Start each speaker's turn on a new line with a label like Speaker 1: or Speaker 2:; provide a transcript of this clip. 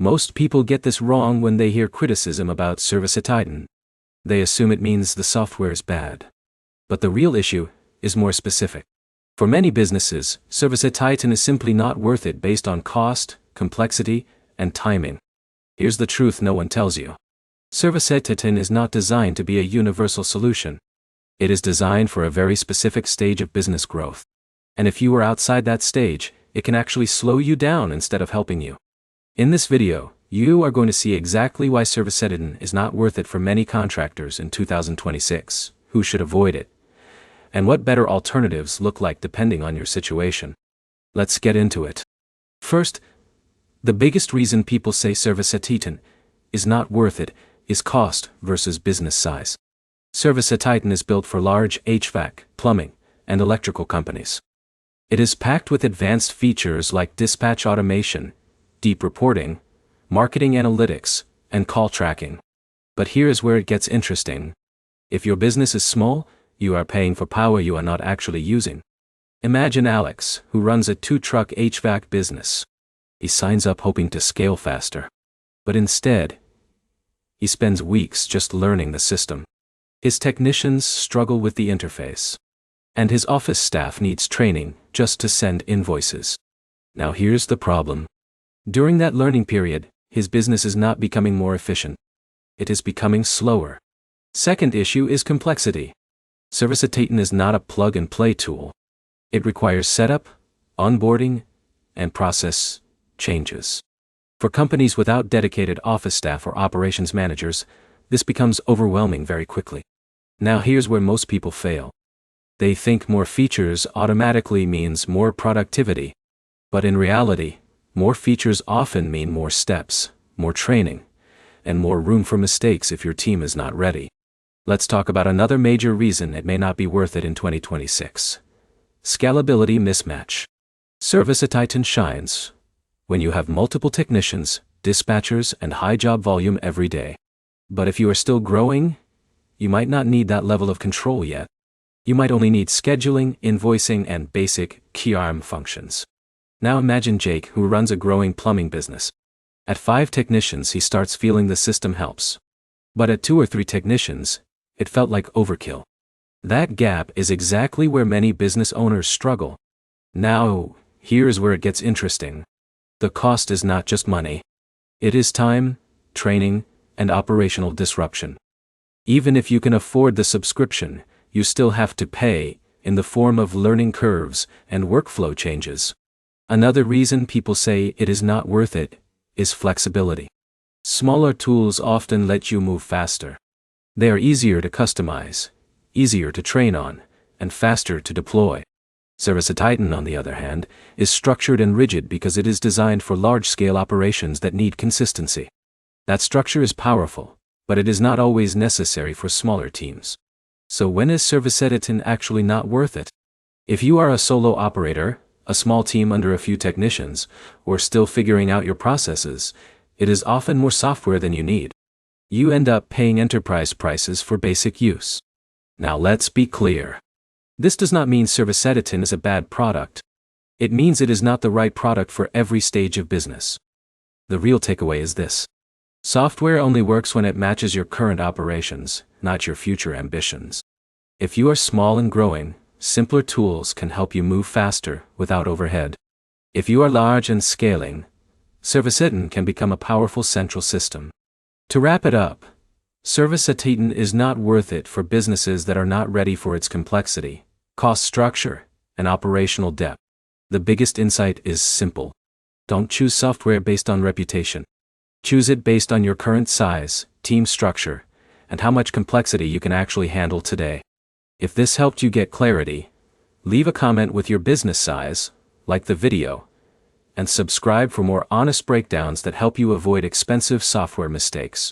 Speaker 1: Most people get this wrong when they hear criticism about ServiceTitan. They assume it means the software is bad. But the real issue is more specific. For many businesses, ServiceTitan is simply not worth it based on cost, complexity, and timing. Here's the truth no one tells you. ServiceTitan is not designed to be a universal solution. It is designed for a very specific stage of business growth. And if you are outside that stage, it can actually slow you down instead of helping you. In this video, you are going to see exactly why ServiceTitan is not worth it for many contractors in 2026, who should avoid it, and what better alternatives look like depending on your situation. Let's get into it. First, the biggest reason people say ServiceTitan is not worth it is cost versus business size. ServiceTitan is built for large HVAC, plumbing, and electrical companies. It is packed with advanced features like dispatch automation, deep reporting, marketing analytics, and call tracking. But here is where it gets interesting. If your business is small, you are paying for power you are not actually using. Imagine Alex, who runs a 2-truck HVAC business. He signs up hoping to scale faster. But instead, he spends weeks just learning the system. His technicians struggle with the interface. And his office staff needs training just to send invoices. Now here's the problem. During that learning period, his business is not becoming more efficient. It is becoming slower. Second issue is complexity. ServiceTitan is not a plug-and-play tool. It requires setup, onboarding, and process changes. For companies without dedicated office staff or operations managers, this becomes overwhelming very quickly. Now here's where most people fail. They think more features automatically means more productivity. But in reality, more features often mean more steps, more training, and more room for mistakes if your team is not ready. Let's talk about another major reason it may not be worth it in 2026. Scalability mismatch. ServiceTitan shines when you have multiple technicians, dispatchers, and high job volume every day. But if you are still growing, you might not need that level of control yet. You might only need scheduling, invoicing, and basic QRM functions. Now imagine Jake, who runs a growing plumbing business. At 5 technicians, he starts feeling the system helps. But at 2 or 3 technicians, it felt like overkill. That gap is exactly where many business owners struggle. Now, here's where it gets interesting. The cost is not just money. It is time, training, and operational disruption. Even if you can afford the subscription, you still have to pay, in the form of learning curves and workflow changes. Another reason people say it is not worth it is flexibility. Smaller tools often let you move faster. They are easier to customize, easier to train on, and faster to deploy. ServiceTitan, on the other hand, is structured and rigid because it is designed for large-scale operations that need consistency. That structure is powerful, but it is not always necessary for smaller teams. So when is ServiceTitan actually not worth it? If you are a solo operator, a small team under a few technicians, or still figuring out your processes, it is often more software than you need. You end up paying enterprise prices for basic use. Now let's be clear. This does not mean ServiceTitan is a bad product. It means it is not the right product for every stage of business. The real takeaway is this. Software only works when it matches your current operations, not your future ambitions. If you are small and growing, simpler tools can help you move faster without overhead. If you are large and scaling, ServiceTitan can become a powerful central system. To wrap it up, ServiceTitan is not worth it for businesses that are not ready for its complexity, cost structure, and operational depth. The biggest insight is simple. Don't choose software based on reputation. Choose it based on your current size, team structure, and how much complexity you can actually handle today. If this helped you get clarity, leave a comment with your business size, like the video, and subscribe for more honest breakdowns that help you avoid expensive software mistakes.